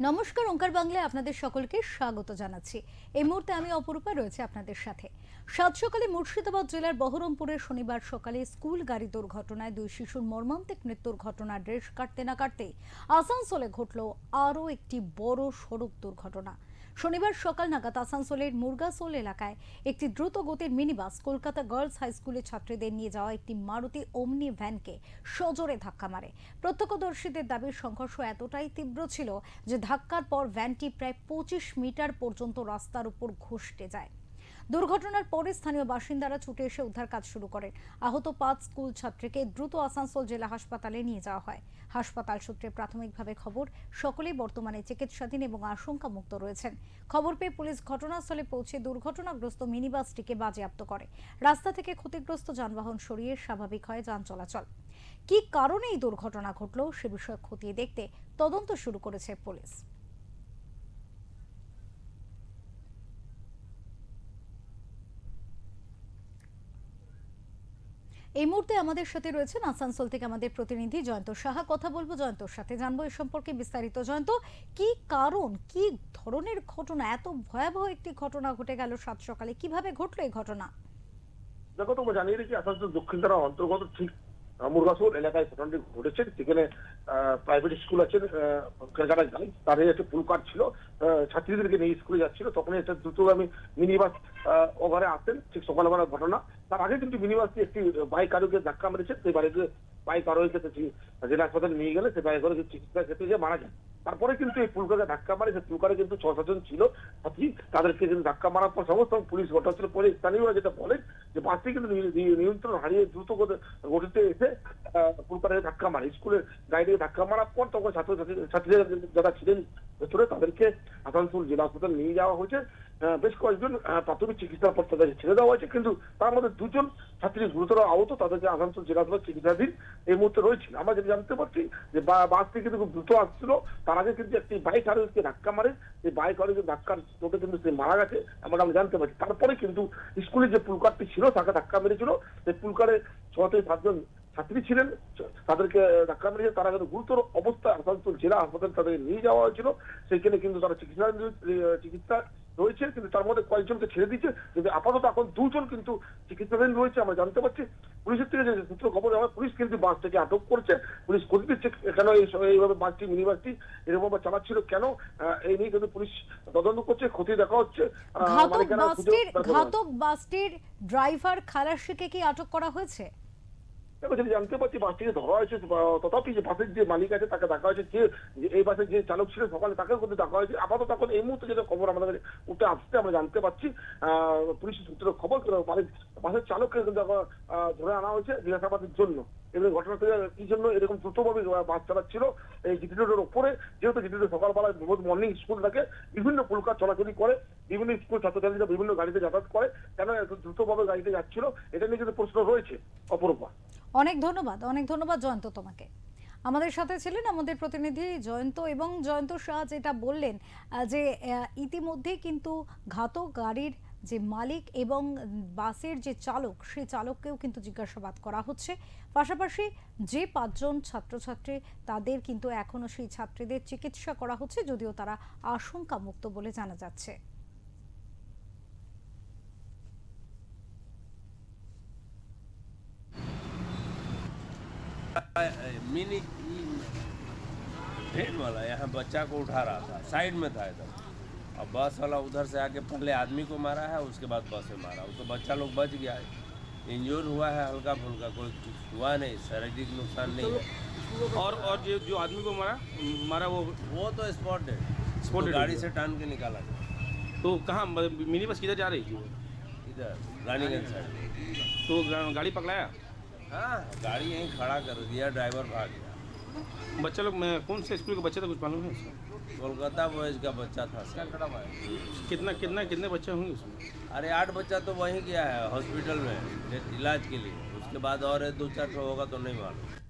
নমস্কার, ওঙ্কার বাংলায় আপনাদের সকলকে স্বাগত জানাচ্ছি। এই মুহূর্তে আমি অপরূপা রয়েছে আপনাদের সাথে। সাত সকালে মুর্শিদাবাদ জেলার বহরমপুরে শনিবার সকালে স্কুল গাড়ি দুর্ঘটনায় দুই শিশুর মর্মান্তিক মৃত্যুর ঘটনা রেশ কাটতে না কাটতেই আসানসোলে ঘটল আরও একটি বড় সড়ক দুর্ঘটনা। শনিবার সকাল নাগাদ আসানসোলের মুরগাসোল এলাকায় একটি দ্রুত গতির mini bus Kolkata girls high স্কুলের ছাত্রীদের নিয়ে যাওয়া একটি মারুতি ওমনি ভ্যানকে সজোরে ধাক্কা মারে। প্রত্যক্ষদর্শীদের দাবি সংঘর্ষ এতটাই তীব্র ছিল যে ধাক্কার পর ভ্যানটি প্রায় 25 মিটার পর্যন্ত রাস্তার উপর ঘুষতে যায়। দুর্ঘটনার পরে স্থানীয় বাসিন্দারা ছুটে এসে উদ্ধার কাজ শুরু করেন। আহত 5 স্কুল ছাত্রীকে দ্রুত আসানসোল জেলা হাসপাতালে নিয়ে যাওয়া হয়। হাসপাতাল সূত্রে প্রাথমিকভাবে খবর সকলেই বর্তমানে চিকিৎসাধীন এবং আশঙ্কামুক্ত রয়েছেন। খবর পেয়ে পুলিশ ঘটনাস্থলে পৌঁছে দুর্ঘটনাগ্রস্ত মিনিবাসটিকে বাজেয়াপ্ত করে। রাস্তা থেকে ক্ষতিগ্রস্ত যানবাহন সরিয়ে স্বাভাবিক হয় যান চলাচল। কি কারণে এই দুর্ঘটনা ঘটল সে বিষয়ে খতিয়ে দেখতে তদন্ত শুরু করেছে পুলিশ। এই মুহূর্তে আমাদের সাথে রয়েছেন আসানসোল থেকে আমাদের প্রতিনিধি জয়ন্ত সাহা। কথা বলবো জয়ন্তর সাথে, জানবো এই সম্পর্কে বিস্তারিত। জয়ন্ত, কি কারণ, কি ধরনের ঘটনা, এত ভয়াবহ একটি ঘটনা ঘটে গেল সাত সকালে, কিভাবে ঘটলো এই ঘটনা? দেখো, তোমরা জানিয়ে রেখে আসানসোল দক্ষিণ থানার অন্তর্গত ঠিক মুরগাসোল এলাকায় ঘটনাটি ঘটেছে। সেখানে প্রাইভেট স্কুল আছে ক্যালকাটা গাই, তাদের একটা পুল কার ছিল, ছাত্রীদেরকে নিয়ে স্কুলে যাচ্ছিল। তখন একটা দ্রুতগামী মিনি বাস ওভারে আসেন। ঠিক সকালবেলার ঘটনা। তার আগে কিন্তু মিনি বাসটি একটি বাইক আরোহীকে ধাক্কা মেরেছে। সেই বাইক আরোহীকে জেলা হাসপাতালে নিয়ে গেলে সে বাইক আরোহী চিকিৎসা ক্ষেত্রে গিয়ে মারা যায়। তারপরে কিন্তু এই পুলকারে ধাক্কা মারে, সেই পুলকারে কিন্তু 6-7 জন ছিল ছাত্রী। তাদেরকে কিন্তু ধাক্কা মারার পর সমস্ত পুলিশ ঘটনাস্থলে পরে স্থানীয়রা যেটা বলেন যে বাসটি কিন্তু নিয়ন্ত্রণ হারিয়ে দ্রুত গতিতে এসে পুলকারে ধাক্কা মারে। স্কুলের গাড়িতে ধাক্কা মারার পর তখন ছাত্রীরা যারা ছিলেন ভেতরে তাদেরকে আসানসোল জেলা হাসপাতালে নিয়ে যাওয়া হয়েছে। বেশ কয়েকজন প্রাথমিক চিকিৎসার পর তাদেরকে ছেড়ে দেওয়া হয়েছে, কিন্তু তার মধ্যে 2 জন ছাত্রী গুরুতর আহত। তাদেরকে আসানসোল জেলা হাসপাতালে চিকিৎসাধীন এই মুহূর্তে রয়েছে। আমরা যেটা জানতে পারছি যে বাসটি কিন্তু খুব দ্রুত আসছিল। তার আগে কিন্তু একটি বাইক আরোহীকে ধাক্কা মারে। সেই বাইক আরোহীকে ধাক্কার চোটে কিন্তু সে মারা গেছে এমনটা আমরা জানতে পারছি। তারপরে কিন্তু স্কুলের যে পুলকারটি ছিল তাকে ধাক্কা মেরেছিল। সেই পুলকারে 6 থেকে 7 জন ছাত্রী ছিলেন, তাদেরকে ধাক্কা মেরেছে। তারা কিন্তু গুরুতর অবস্থায় আসানসোল জেলা হাসপাতালে তাদেরকে নিয়ে যাওয়া হয়েছিল। সেখানে কিন্তু তারা চিকিৎসা রয়েছে, কিন্তু তার মধ্যে কয়েকজনকে ছেড়ে দিচ্ছে। কিন্তু আপাতত এখন 2 জন কিন্তু চিকিৎসাধীন রয়েছে আমরা জানতে পারছি। পুলিশের থেকে যে সূত্র খবর, আমার পুলিশ কিন্তু বাসটাকে আটক করছে। পুলিশ খোঁজ দিচ্ছে কেন এইভাবে বাসটি মিনি বাসটি এরকম চালাচ্ছিল, কেন এই নিয়ে কিন্তু পুলিশ তদন্ত করছে, খতিয়ে দেখা হচ্ছে। ঘাতক বাসটির ড্রাইভার খালাসিকে কি আটক করা হয়েছে? যেটা জানতে পারছি বাসটিকে ধরা হয়েছে, তথাপি যে বাসের যে মালিক আছে তাকে দেখা হয়েছে, যে এই বাসের যে চালক ছিল সকালে তাকেও কিন্তু দেখা হয়েছে। আপাতত এখন এই মুহূর্তে যেটা খবর আমাদের উঠে আসছে আমরা জানতে পারছি, পুলিশের সূত্রের খবর বাসের চালককে কিন্তু ধরে আনা হয়েছে জিজ্ঞাসাবাদের জন্য। এবং ঘটনা থেকে কি জন্য এরকম দ্রুতভাবে বাস চালাচ্ছিল এই জিটি রোডের উপরে, যেহেতু জিটি রোড সকালবেলায় মর্নিং স্কুল থাকে, বিভিন্ন পুলকার চলাচলি করে, বিভিন্ন স্কুল ছাত্রছাত্রীরা বিভিন্ন গাড়িতে যাতায়াত করে, কেন এত দ্রুতভাবে গাড়িতে যাচ্ছিল এটা নিয়ে কিন্তু প্রশ্ন রয়েছে। অপরূপা, অনেক ধন্যবাদ জয়ন্ত তোমাকে। আমাদের সাথে ছিলেন আমাদের প্রতিনিধি জয়ন্ত, এবং জয়ন্ত শাহ যেটা বললেন যে ইতিমধ্যে কিন্তু ঘাতক গাড়ির যে মালিক এবং বাসের যে চালক, সেই চালককেও কিন্তু জিজ্ঞাসাবাদ করা হচ্ছে। পাশাপাশি যে 5 জন ছাত্রছাত্রী তাদের কিন্তু এখনো সেই ছাত্রীদের চিকিৎসা করা হচ্ছে, যদিও তারা আশঙ্কা মুক্ত বলে জানা যাচ্ছে। मिनी ट्रेन वाला यहाँ बच्चा को उठा रहा था, साइड में था एकदम, और बस वाला उधर से आके पहले आदमी को मारा है, उसके बाद बस में मारा। वो तो बच्चा लोग बच गया है, इंजोर हुआ है हल्का फुल्का, कोई हुआ नहीं, शारीरिक नुकसान नहीं है। और जो आदमी को मारा वो तो स्पॉट है, गाड़ी से टान के निकाला गया। तो कहाँ मिनी बस किधर जा रही थी? इधर रानीगंज साइड। तो गाड़ी पकड़ाया? हाँ, गाड़ी यहीं खड़ा कर दिया, ड्राइवर भाग गया। बच्चा लोग कौन से स्कूल का बच्चा था, कुछ मालूम है? कोलकाता बॉयज का बच्चा था। कितने बच्चे होंगे उसमें? अरे 8 बच्चा तो वहीं गया है हॉस्पिटल में इलाज के लिए, उसके बाद और 2-4 होगा तो नहीं मालूम।